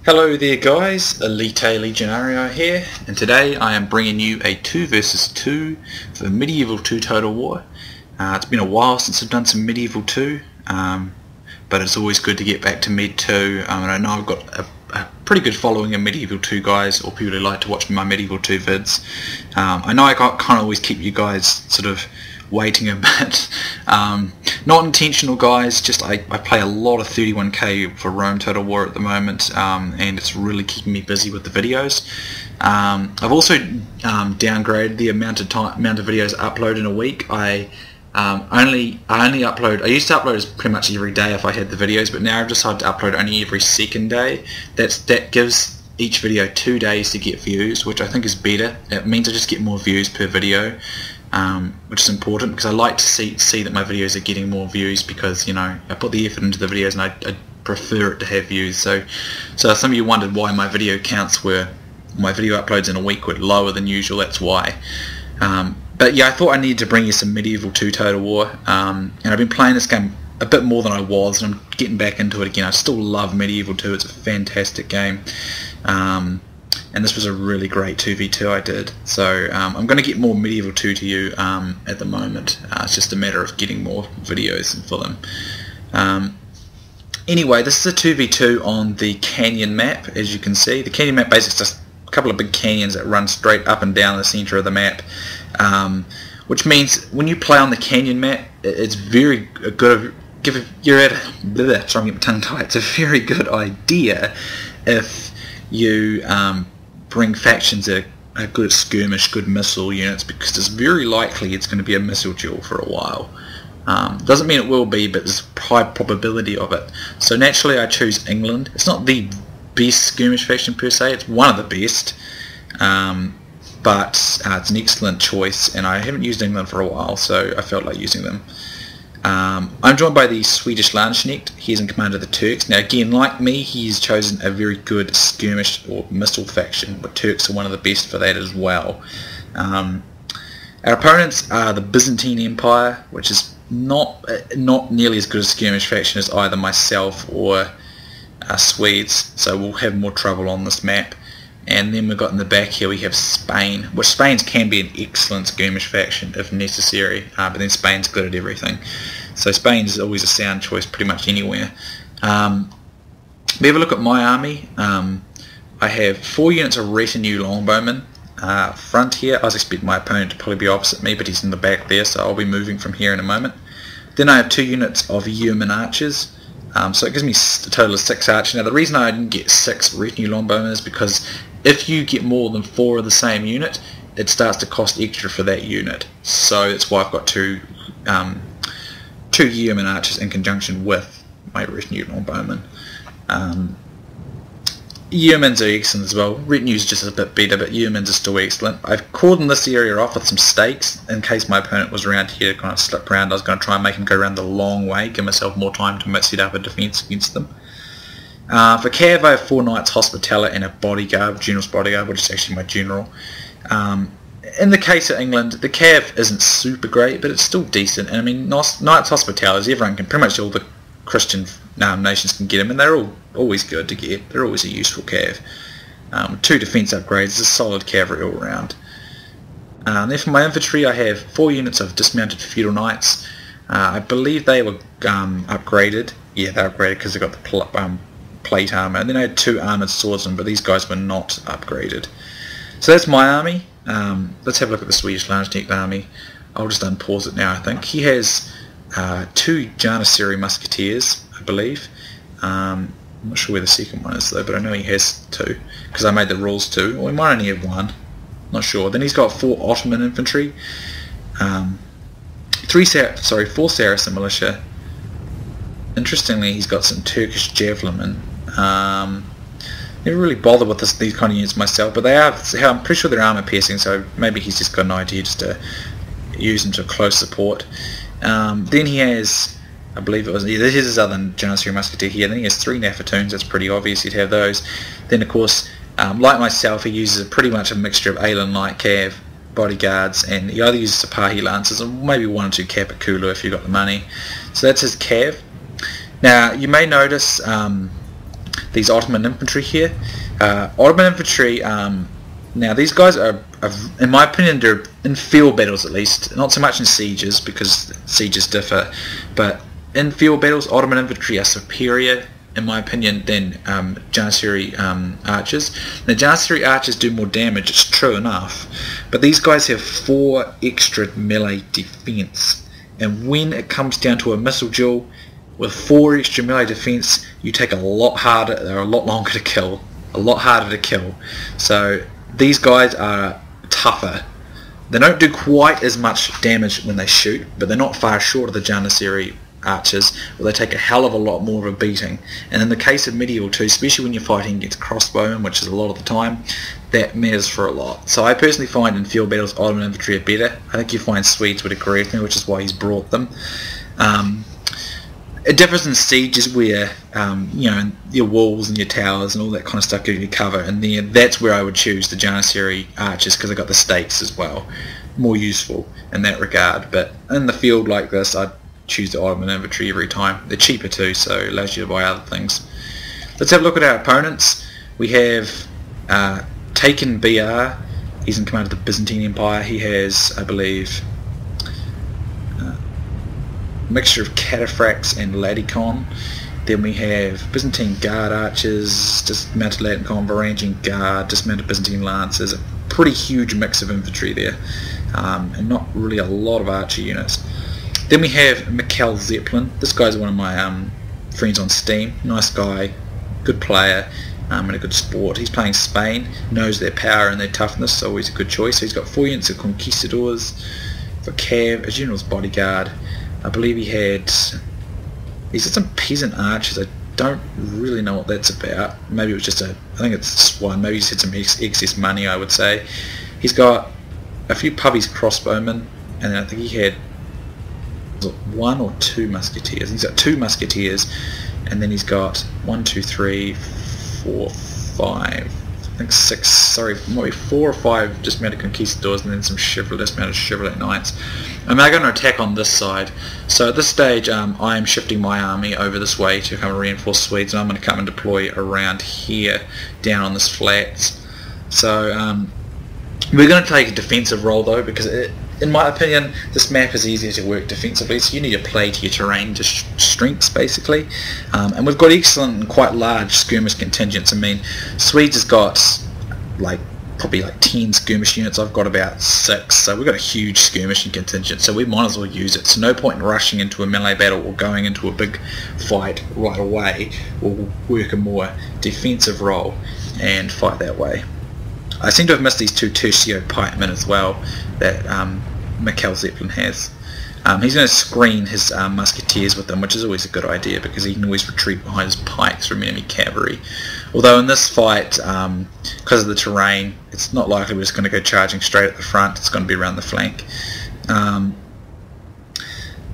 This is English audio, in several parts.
Hello there guys, Elita Legionarii here, and today I am bringing you a 2 versus 2 for Medieval 2 Total War. It's been a while since I've done some Medieval 2, but it's always good to get back to Med 2, and I know I've got a pretty good following of Medieval 2 guys, or people who like to watch my Medieval 2 vids. I know I can't always keep you guys sort of waiting a bit. Not intentional guys, just I play a lot of 31k for Rome Total War at the moment, and it's really keeping me busy with the videos. I've also downgraded the amount of videos I upload in a week. I used to upload pretty much every day if I had the videos, but now I've decided to upload only every second day. That gives each video 2 days to get views, which I think is better. It means I just get more views per video, which is important because I like to see that my videos are getting more views, because you know I put the effort into the videos and I prefer it to have views. So some of you wondered why my video uploads in a week were lower than usual. That's why. But yeah, I thought I needed to bring you some Medieval 2 Total War, and I've been playing this game a bit more than I was, and I'm getting back into it again. I still love Medieval 2, it's a fantastic game, and this was a really great 2v2 I did. So I'm going to get more Medieval 2 to you at the moment. It's just a matter of getting more videos for them. Anyway, this is a 2v2 on the canyon map. As you can see, the canyon map basically is just a couple of big canyons that run straight up and down the center of the map, which means when you play on the canyon map, it's very good. It's a very good idea if you bring factions that are good at skirmish, good missile units, because it's very likely it's going to be a missile duel for a while. Doesn't mean it will be, but there's a high probability of it. So naturally I choose England. It's not the best skirmish faction per se, it's one of the best, but it's an excellent choice, and I haven't used England for a while, so I felt like using them. I'm joined by the SwedishLandsknekt. He's in command of the Turks. Now again, like me, he's chosen a very good skirmish or missile faction, but Turks are one of the best for that as well. Our opponents are the Byzantine Empire, which is not nearly as good a skirmish faction as either myself or Swedes, so we'll have more trouble on this map. And then we've got in the back here we have Spain, which Spain's can be an excellent skirmish faction if necessary, but then Spain's good at everything. So Spain's always a sound choice pretty much anywhere. We have a look at my army. I have 4 units of retinue longbowmen. Front here, I was expecting my opponent to probably be opposite me, but he's in the back there, so I'll be moving from here in a moment. Then I have 2 units of yeoman archers. So it gives me a total of 6 archers. Now the reason I didn't get 6 retinue longbowmen is because if you get more than 4 of the same unit, it starts to cost extra for that unit. So that's why I've got 2 yeoman archers in conjunction with my retinue longbowmen. Yeomans are excellent as well. Retinue's just a bit better, but yeomans are still excellent. I've cordoned this area off with some stakes in case my opponent was around here to kind of slip around. I was going to try and make him go around the long way, give myself more time to set up a defence against them. For Cav, I have 4 knights hospitaller and a bodyguard, general's bodyguard, which is actually my general. In the case of England, the Cav isn't super great, but it's still decent. And I mean, knights hospitallers, everyone can, pretty much all the Christian nations can get them, and they're always good to get. They're always a useful cav. 2 defence upgrades, it's a solid cavalry all around. Then for my infantry, I have 4 units of dismounted feudal knights. I believe they were upgraded. Yeah, they're upgraded because they got the plate armour. And then I had 2 armoured swordsmen, but these guys were not upgraded. So that's my army. Let's have a look at the SwedishLandsknekt army. I'll just unpause it now, I think. He has 2 Janissary musketeers, I believe. I'm not sure where the second one is though, but I know he has 2 because I made the rules 2. Or he might only have 1. Not sure. Then he's got 4 Ottoman infantry, 4 Saracen militia. Interestingly, he's got some Turkish javelinmen. Never really bothered with these kind of units myself, but I'm pretty sure they're armor piercing, so maybe he's just got an idea just to use them to close support. Then he has, I believe it was, yeah, this is his other Janissary musketeer here. Then he has 3 Nafatoons. That's pretty obvious he'd have those. Then of course, like myself, he uses pretty much a mixture of Alan Light Cav, bodyguards, and he either uses Sipahi Lancers or maybe 1 or 2 Capicula if you've got the money. So that's his Cav. Now you may notice these Ottoman infantry here. Ottoman infantry, now these guys are, in my opinion, they're in field battles at least, not so much in sieges because sieges differ, but in field battles Ottoman infantry are superior in my opinion than Janissary archers. Now Janissary archers do more damage, it's true enough, but these guys have 4 extra melee defense, and when it comes down to a missile duel with 4 extra melee defense, you take a lot harder, they're a lot longer to kill, a lot harder to kill. So these guys are tougher. They don't do quite as much damage when they shoot, but they're not far short of the Janissary archers, where they take a hell of a lot more of a beating. And in the case of Medieval 2, especially when you're fighting against crossbowmen, which is a lot of the time, that matters for a lot. So I personally find in field battles Ottoman infantry are better. I think you find Swedes would agree with me, which is why he's brought them. It differs in sieges where you know, your walls and your towers and all that kind of stuff give you cover, and then that's where I would choose the Janissary archers because they got the stakes as well, more useful in that regard. But in the field like this, I'd choose the Ottoman infantry every time. They're cheaper too, so it allows you to buy other things. Let's have a look at our opponents. We have Takenbr. He's in command of the Byzantine Empire. He has, I believe, mixture of cataphracts and laticon. Then we have Byzantine Guard archers, dismounted laticon, Varangian Guard, dismounted Byzantine lancers. A pretty huge mix of infantry there, and not really a lot of archer units. Then we have MikelZeplin. This guy's one of my friends on Steam. Nice guy, good player, and a good sport. He's playing Spain, knows their power and their toughness, so always a good choice. So he's got 4 units of conquistadors for Cav, a general's bodyguard. I believe he's got some peasant archers. I don't really know what that's about. Maybe it was just I think it's one. Maybe he's had some excess money, I would say. He's got a few puppies crossbowmen, and I think he had 1 or 2 musketeers. He's got 2 musketeers, and then he's got 1, 2, 3, 4, 5. I think 6. Sorry, might be 4 or 5 dismounted conquistadors, and then some dismounted Chevrolet knights. I'm now going to attack on this side. So at this stage, I am shifting my army over this way to come and reinforce Swedes, and I'm going to come and deploy around here, down on this flats. So we're going to take a defensive role though, because in my opinion, this map is easier to work defensively, so you need to play to your terrain to strengths basically. And we've got excellent and quite large skirmish contingents. I mean, Swedes has got probably 10 skirmish units. I've got about 6, so we've got a huge skirmishing contingent, so we might as well use it. So no point in rushing into a melee battle or going into a big fight right away. We'll work a more defensive role and fight that way. I seem to have missed these 2 tertio pikemen as well that MikelZeplin has. He's going to screen his musketeers with them, which is always a good idea because he can always retreat behind his pikes from enemy cavalry. Although in this fight, because of the terrain, it's not likely we're just going to go charging straight at the front. It's going to be around the flank.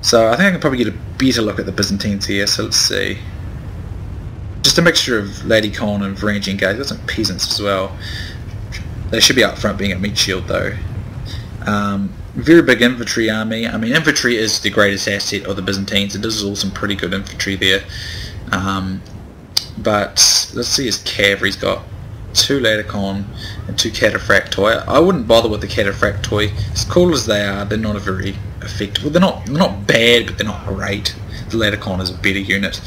So I think I can probably get a better look at the Byzantines here. So let's see. Just a mixture of Laticon and Varangian Guard. Got some peasants as well. They should be up front being a meat shield though. Very big infantry army. I mean, infantry is the greatest asset of the Byzantines. It is all some pretty good infantry there. But let's see his cavalry's got 2 Laticon and 2 Cataphractoi. I wouldn't bother with the Cataphractoi. As cool as they are, they're not a very effective. Well, they're not bad, but they're not great. The Laticon is a better unit.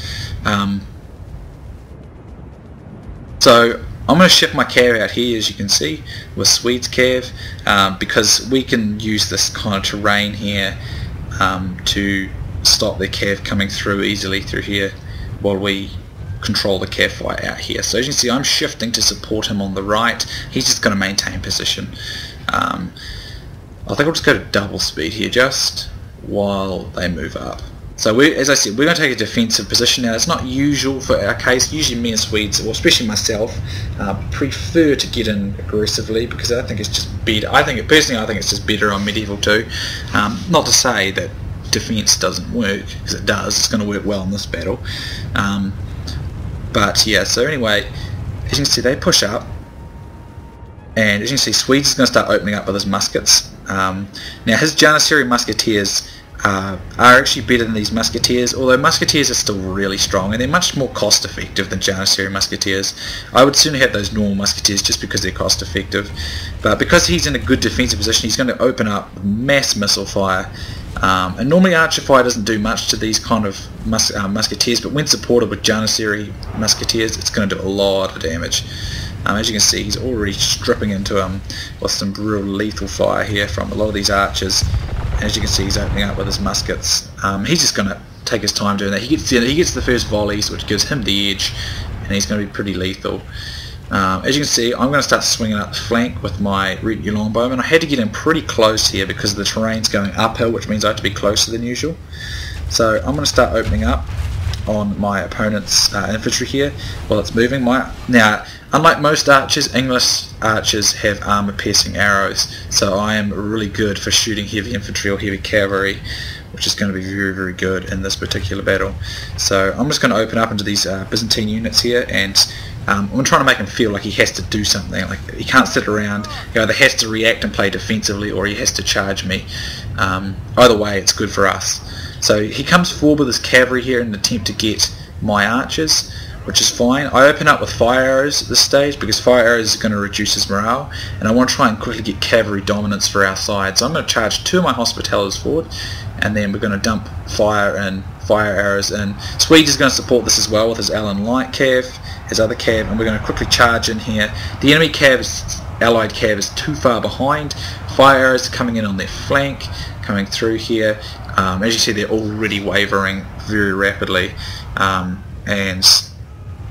So I'm going to shift my cav out here, as you can see, with Swedes cav, because we can use this kind of terrain here to stop their cav coming through easily through here while we control the cav fight out here. So as you can see, I'm shifting to support him on the right. He's just going to maintain position. I think I'll just go to double speed here just while they move up. So as I said, we're going to take a defensive position now. It's not usual for our case. Usually me and Swedes, or especially myself, prefer to get in aggressively because I think it's just better. Personally, I think it's just better on Medieval 2. Not to say that defense doesn't work, because it does. It's going to work well in this battle. But yeah, so anyway, as you can see, they push up. And as you can see, Swedes is going to start opening up with his muskets. Now his Janissary musketeers are actually better than these musketeers, although musketeers are still really strong and they're much more cost effective than Janissary musketeers. I would sooner have those normal musketeers just because they're cost effective, but because he's in a good defensive position, he's going to open up mass missile fire. And normally archer fire doesn't do much to these kind of musketeers, but when supported with Janissary musketeers, it's going to do a lot of damage. As you can see, he's already stripping into him with some real lethal fire here from a lot of these archers. And as you can see, he's opening up with his muskets. He's just going to take his time doing that. He gets the first volleys, which gives him the edge, and he's going to be pretty lethal. As you can see, I'm going to start swinging up the flank with my retinue longbowmen. I had to get in pretty close here because the terrain's going uphill, which means I have to be closer than usual. So I'm going to start opening up on my opponent's infantry here while it's moving. Now, unlike most archers, English archers have armor-piercing arrows, so I am really good for shooting heavy infantry or heavy cavalry, which is going to be very, very good in this particular battle. So I'm just going to open up into these Byzantine units here, and I'm trying to make him feel like he has to do something. Like he can't sit around. He either has to react and play defensively, or he has to charge me. Either way, it's good for us. So he comes forward with his cavalry here in an attempt to get my archers, which is fine. I open up with fire arrows at this stage because fire arrows are going to reduce his morale, and I want to try and quickly get cavalry dominance for our side. So I'm going to charge 2 of my hospitallers forward, and then we're going to dump fire arrows in. Swede is going to support this as well with his Allen Light Cav, his other Cav, and we're going to quickly charge in here. The enemy allied Cav is too far behind. Fire arrows are coming in on their flank, coming through here. As you see, they're already wavering very rapidly, and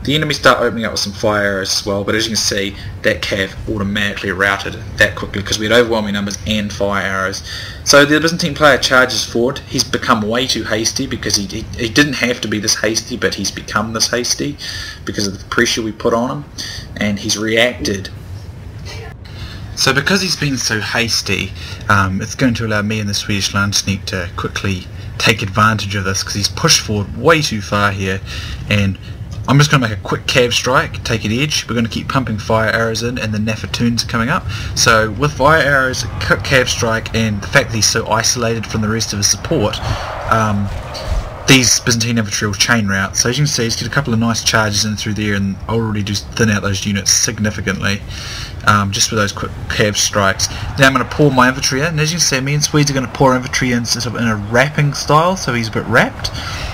the enemy start opening up with some fire arrows as well, but as you can see, that cav automatically routed that quickly because we had overwhelming numbers and fire arrows. So the Byzantine player charges forward. He's become way too hasty because he didn't have to be this hasty, but he's become this hasty because of the pressure we put on him, and he's reacted. So because he's been so hasty, it's going to allow me and the Swedish Landsknekt to quickly take advantage of this because he's pushed forward way too far here, and I'm just going to make a quick cav strike, take an edge. We're going to keep pumping fire arrows in, and the Nafatoons are coming up. So with fire arrows, quick cav strike, and the fact that he's so isolated from the rest of his support, these Byzantine infantry will chain route. So as you can see, he's got a couple of nice charges in through there, and already just thin out those units significantly. Just with those quick cav strikes. Now I'm going to pour my infantry in, and as you can see, me and Swedes are going to pour infantry in sort of in a wrapping style, so he's a bit wrapped,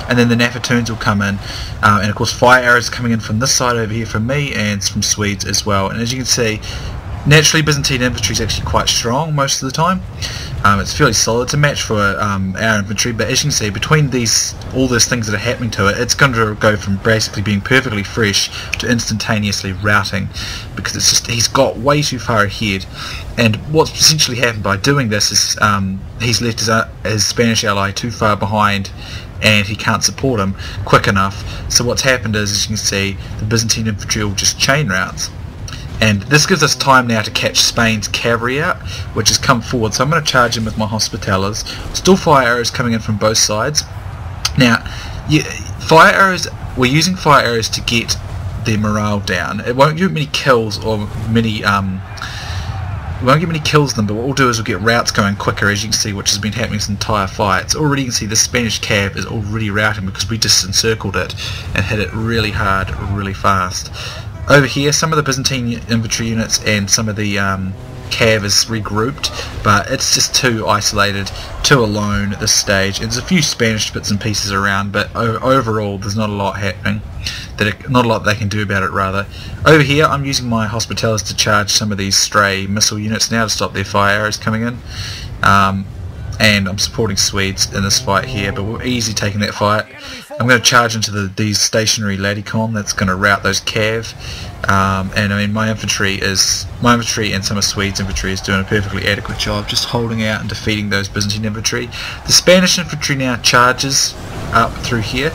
and then the Nafatoons will come in, and of course fire arrows coming in from this side over here from me and from Swedes as well. And as you can see, naturally Byzantine infantry is actually quite strong most of the time. It's fairly solid. It's a match for our infantry, but as you can see, between all those things that are happening to it, it's going to go from basically being perfectly fresh to instantaneously routing, because it's just he's got way too far ahead. And what's essentially happened by doing this is he's left his Spanish ally too far behind, and he can't support him quick enough. So what's happened is, as you can see, the Byzantine infantry will just chain routes. And this gives us time now to catch Spain's cavalry out, which has come forward. So I'm going to charge him with my hospitallers. Still fire arrows coming in from both sides. Now, fire arrows, we're using fire arrows to get their morale down. It won't give many kills or many. We won't get many kills them, but what we'll do is we'll get routes going quicker, as you can see, which has been happening this entire fight. So already you can see the Spanish cav is already routing because we just encircled it and hit it really hard, really fast. Over here, some of the Byzantine infantry units and some of the cav is regrouped, but it's just too isolated, too alone at this stage. And there's a few Spanish bits and pieces around, but overall there's not a lot happening. Not a lot they can do about it, rather. Over here, I'm using my hospitallers to charge some of these stray missile units now to stop their fire arrows coming in. And I'm supporting Swedes in this fight here, but we're easily taking that fight. I'm going to charge into these stationary Ladicon that's going to rout those cav, and I mean my infantry and some of Swedes' infantry is doing a perfectly adequate job just holding out and defeating those Byzantine infantry. The Spanish infantry now charges up through here,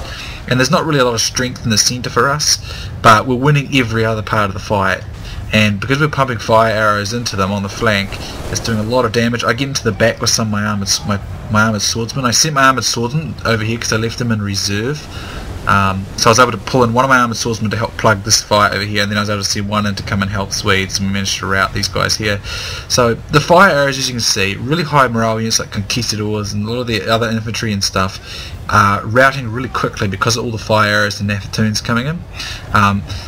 and there's not really a lot of strength in the centre for us, but we're winning every other part of the fight. And because we're pumping fire arrows into them on the flank, it's doing a lot of damage. I get into the back with some of my armoured swordsmen. I sent my armoured swordsmen over here because I left them in reserve So I was able to pull in one of my armoured swordsmen to help plug this fire over here, and then I was able to send one in to come and help Swedes, and we managed to rout these guys here. So the fire arrows, as you can see, really high morale units like conquistadors and a lot of the other infantry and stuff are routing really quickly because of all the fire arrows and Nafatoons coming in.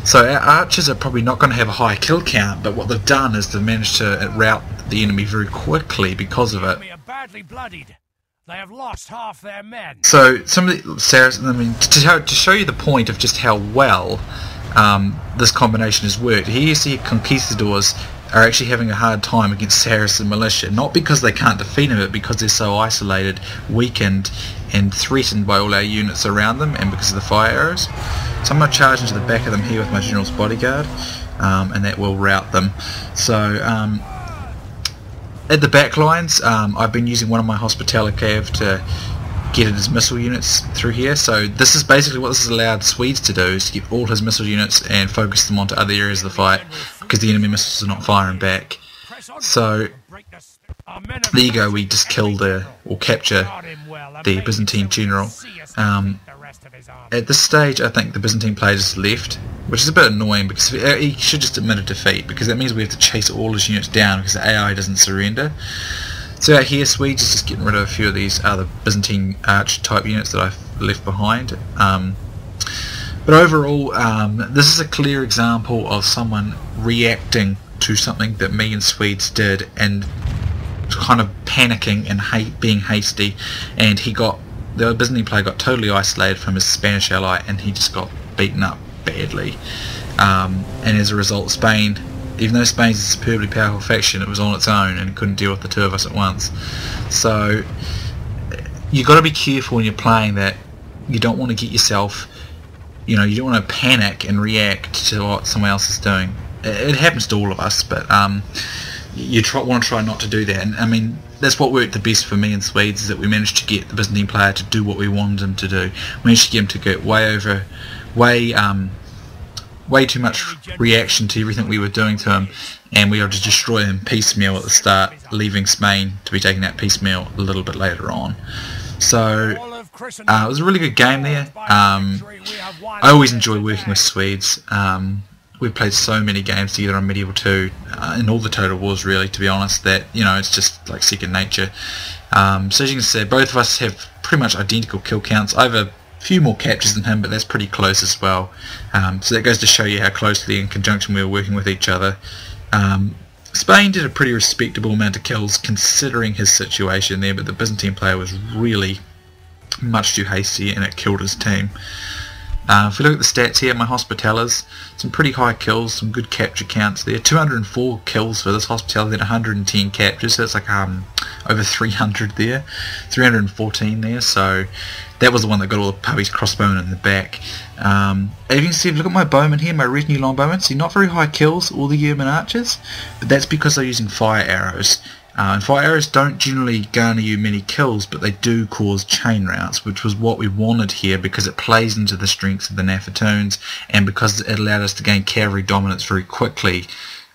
So our archers are probably not going to have a high kill count, but what they've done is they've managed to rout the enemy very quickly because of it. They have lost half their men. So some of the Saracens, I mean, to show you the point of just how well this combination has worked, here you see conquistadors are actually having a hard time against Saracen militia, not because they can't defeat them, but because they're so isolated, weakened, and threatened by all our units around them, and because of the fire arrows. So I'm going to charge into the back of them here with my general's bodyguard, and that will rout them. So at the back lines, I've been using one of my Hospitaller Cav to get his missile units through here. So this is basically what this has allowed Swedes to do, is to get all his missile units and focus them onto other areas of the fight, because the enemy missiles are not firing back. So there you go, we just killed or capture the Byzantine general. At this stage I think the Byzantine player just left, which is a bit annoying because he should just admit a defeat, because that means we have to chase all his units down because the AI doesn't surrender. So out here Swedes is just getting rid of a few of these other Byzantine arch type units that I've left behind. But overall this is a clear example of someone reacting to something that me and Swedes did and kind of panicking and being hasty, and the Byzantine player got totally isolated from his Spanish ally, and he just got beaten up badly. And as a result, Spain, even though Spain's a superbly powerful faction, it was on its own and couldn't deal with the two of us at once. So you've got to be careful when you're playing that. You don't want to get yourself, you don't want to panic and react to what someone else is doing. It happens to all of us, but you want to try not to do that. And I mean, that's what worked the best for me and Swedes, is that we managed to get the Byzantine player to do what we wanted him to do. We managed to get him to get way too much reaction to everything we were doing to him, and we were to destroy him piecemeal at the start, leaving Spain to be taken out piecemeal a little bit later on. So it was a really good game there. I always enjoy working with Swedes. We've played so many games together on Medieval 2, in all the Total Wars really, to be honest, that it's just like second nature. So as you can see, both of us have pretty much identical kill counts. I have a few more captures than him, but that's pretty close as well. So that goes to show you how closely in conjunction we were working with each other. Spain did a pretty respectable amount of kills considering his situation there, but the Byzantine player was really much too hasty and it killed his team. If we look at the stats here, my Hospitallers, some pretty high kills, some good capture counts there. 204 kills for this Hospitaller, then 110 captures, so it's like over 300 there. 314 there, so that was the one that got all the puppies crossbowmen in the back. As you can see, look at my bowmen here, my retinue longbowmen. See, not very high kills, all the Yeoman archers, but that's because they're using fire arrows. And fire arrows don't generally garner you many kills, but they do cause chain routes, which was what we wanted here because it plays into the strengths of the Nafatoons, and because it allowed us to gain cavalry dominance very quickly.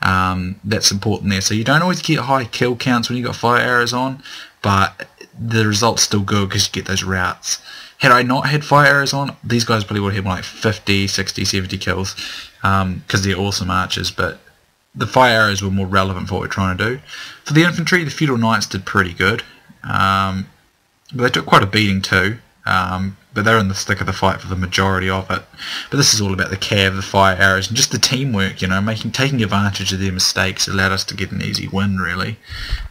That's important there. So you don't always get high kill counts when you got fire arrows on, but the result's still good because you get those routes. Had I not had fire arrows on, these guys probably would have had like 50, 60, 70 kills, because they're awesome archers, but the fire arrows were more relevant for what we're trying to do. For the infantry, the feudal knights did pretty good, but they took quite a beating too, but they're in the thick of the fight for the majority of it. But this is all about the cav, the fire arrows, and just the teamwork, taking advantage of their mistakes allowed us to get an easy win, really.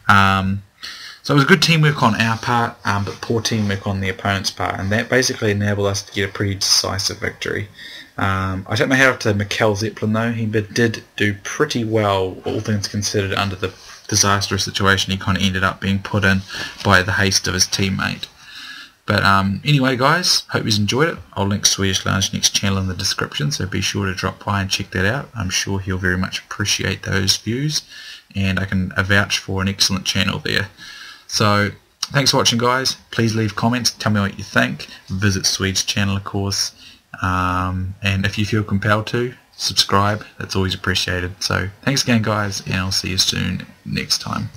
So it was good teamwork on our part, but poor teamwork on the opponent's part, and that basically enabled us to get a pretty decisive victory. I take my hat off to MikelZeplin though. He did do pretty well, all things considered, under the disastrous situation he kind of ended up being put in by the haste of his teammate. But anyway guys, hope you enjoyed it. I'll link SwedishLandsknekt channel in the description, so be sure to drop by and check that out. I'm sure he'll very much appreciate those views, and I can vouch for an excellent channel there. So thanks for watching guys. Please leave comments, tell me what you think. Visit Swed's channel of course. And if you feel compelled to, subscribe. That's always appreciated. So thanks again guys, and I'll see you soon next time.